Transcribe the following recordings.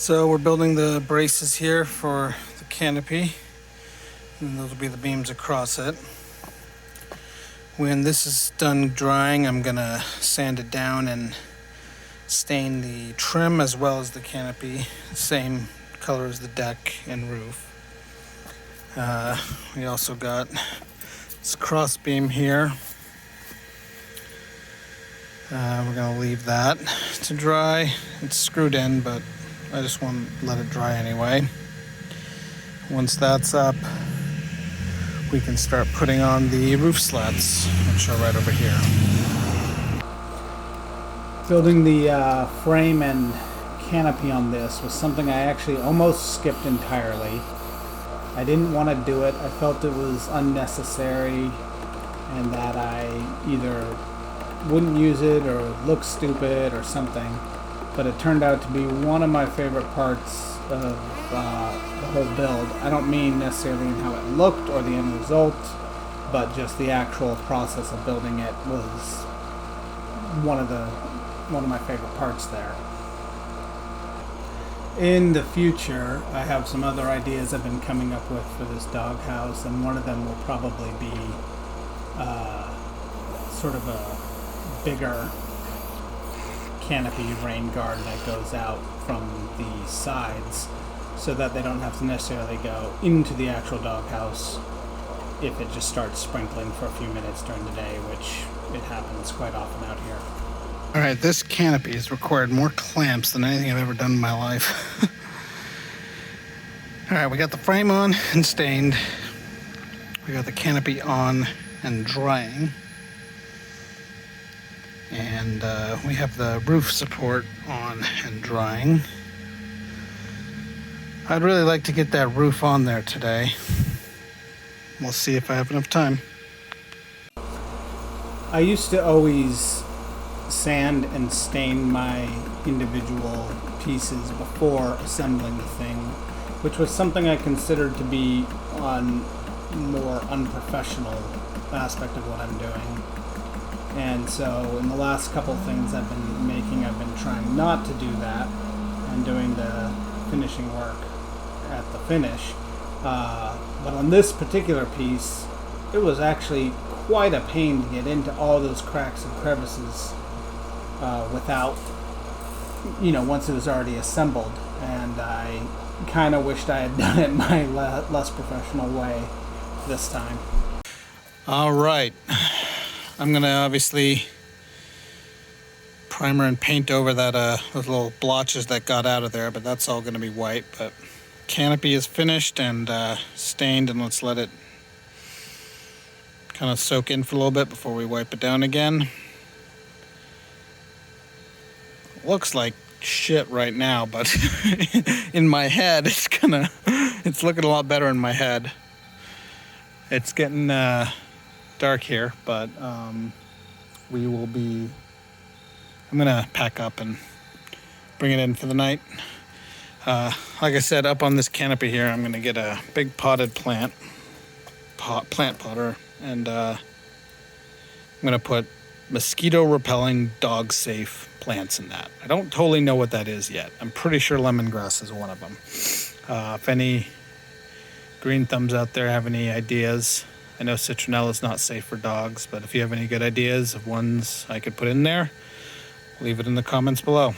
So we're building the braces here for the canopy, and those will be the beams across it. When this is done drying, I'm gonna sand it down and stain the trim as well as the canopy, same color as the deck and roof. We also got this cross beam here. We're gonna leave that to dry. It's screwed in, but I just want to let it dry anyway. Once that's up, we can start putting on the roof slats, which are right over here. Building the frame and canopy on this was something I actually almost skipped entirely. I didn't want to do it. I felt it was unnecessary and that I either wouldn't use it or look stupid or something. But it turned out to be one of my favorite parts of the whole build. I don't mean necessarily in how it looked or the end result, but just the actual process of building it was one of my favorite parts there. In the future, I have some other ideas I've been coming up with for this doghouse, and one of them will probably be sort of a bigger canopy rain guard that goes out from the sides so that they don't have to necessarily go into the actual doghouse if it just starts sprinkling for a few minutes during the day, which it happens quite often out here. All right, this canopy has required more clamps than anything I've ever done in my life. All right, we got the frame on and stained. We got the canopy on and drying. And we have the roof support on and drying. I'd really like to get that roof on there today. We'll see if I have enough time. I used to always sand and stain my individual pieces before assembling the thing, which was something I considered to be on more unprofessional aspect of what I'm doing. And so in the last couple things I've been making, I've been trying not to do that and doing the finishing work at the finish. But on this particular piece, it was actually quite a pain to get into all those cracks and crevices without, once it was already assembled. And I kind of wished I had done it my less professional way this time. All right. I'm going to obviously primer and paint over that those little blotches that got out of there, but that's all going to be white. But canopy is finished and stained, and let's let it kind of soak in for a little bit before we wipe it down again. Looks like shit right now, but in my head it's looking a lot better in my head. It's getting dark here, but I'm gonna pack up and bring it in for the night. Like I said, up on this canopy here, I'm gonna get a big potted plant potter, and I'm gonna put mosquito repelling, dog safe plants in that. I don't totally know what that is yet. I'm pretty sure lemongrass is one of them. If any green thumbs out there have any ideas, I know citronella is not safe for dogs, but if you have any good ideas of ones I could put in there, leave it in the comments below.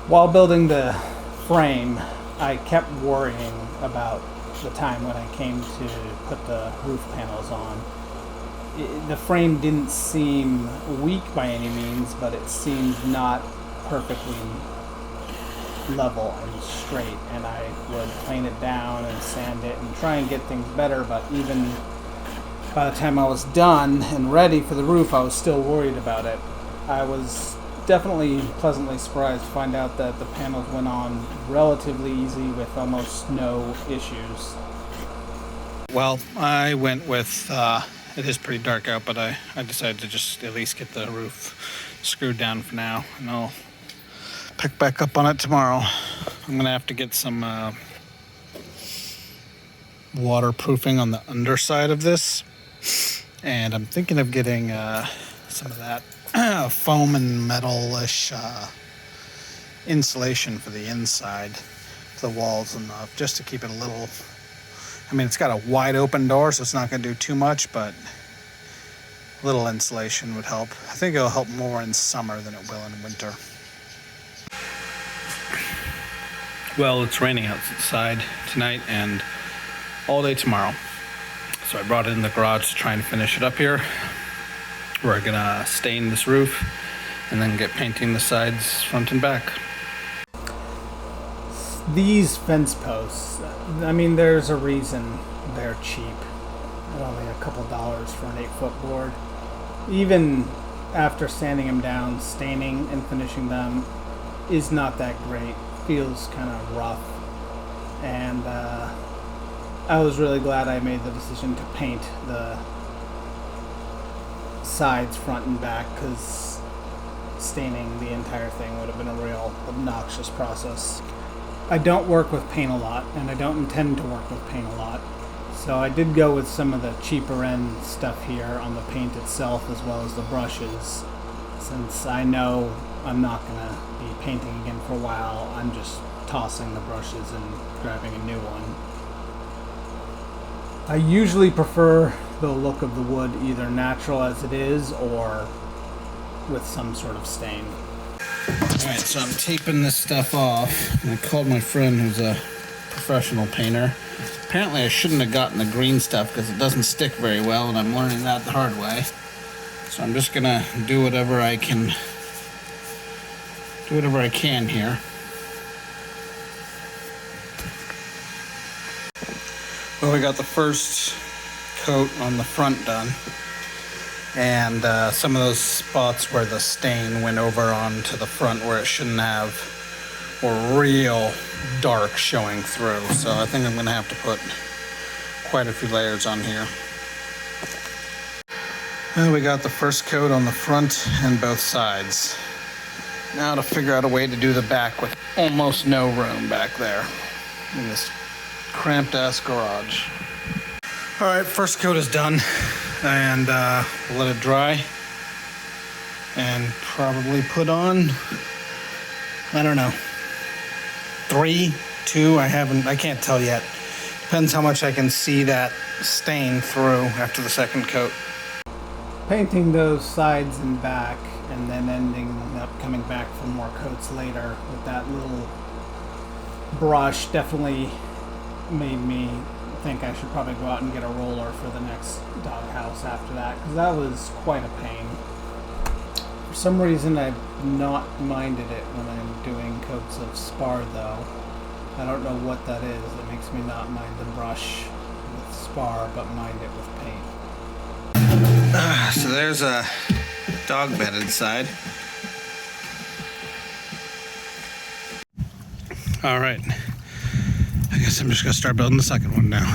While building the frame, I kept worrying about the time when I came to put the roof panels on. The frame didn't seem weak by any means, but it seemed not perfectly level and straight, and I would plane it down and sand it and try and get things better, but even by the time I was done and ready for the roof, I was still worried about it. I was definitely pleasantly surprised to find out that the panels went on relatively easy with almost no issues. Well, I went with, it is pretty dark out, but I decided to just at least get the roof screwed down for now, and I'll pick back up on it tomorrow. I'm going to have to get some waterproofing on the underside of this, and I'm thinking of getting some of that foam and metal-ish insulation for the inside, the walls enough, just to keep it a little. I mean, it's got a wide open door, so it's not going to do too much, but a little insulation would help. I think it'll help more in summer than it will in winter. Well, it's raining outside tonight and all day tomorrow. So I brought it in the garage to try and finish it up here. We're gonna stain this roof and then get painting the sides front and back. These fence posts, I mean, there's a reason they're cheap. Only a couple dollars for an 8-foot board. Even after sanding them down, staining and finishing them is not that great. Feels kind of rough. And I was really glad I made the decision to paint the sides, front and back, because staining the entire thing would have been a real obnoxious process. I don't work with paint a lot, and I don't intend to work with paint a lot. So I did go with some of the cheaper end stuff here on the paint itself, as well as the brushes. Since I know I'm not going to be painting again for a while, I'm just tossing the brushes and grabbing a new one. I usually prefer the look of the wood either natural as it is or with some sort of stain. Alright, so I'm taping this stuff off. I called my friend who's a professional painter. Apparently I shouldn't have gotten the green stuff because it doesn't stick very well, and I'm learning that the hard way. So I'm just gonna do whatever I can here. Well, we got the first coat on the front done, and some of those spots where the stain went over onto the front where it shouldn't have were real dark showing through, so I think I'm gonna have to put quite a few layers on here. And we got the first coat on the front and both sides. Now to figure out a way to do the back with almost no room back there in this cramped ass garage. All right, first coat is done, and we'll let it dry and probably put on, I don't know, 3, 2, I can't tell yet. Depends how much I can see that stain through after the second coat. Painting those sides and back, and then ending up coming back for more coats later with that little brush definitely made me think I should probably go out and get a roller for the next doghouse after that, because that was quite a pain. For some reason I've not minded it when I'm doing coats of spar though. I don't know what that is. It makes me not mind the brush with spar, but mind it with paint. So there's a dog bed inside. All right. I guess I'm just gonna start building the second one now.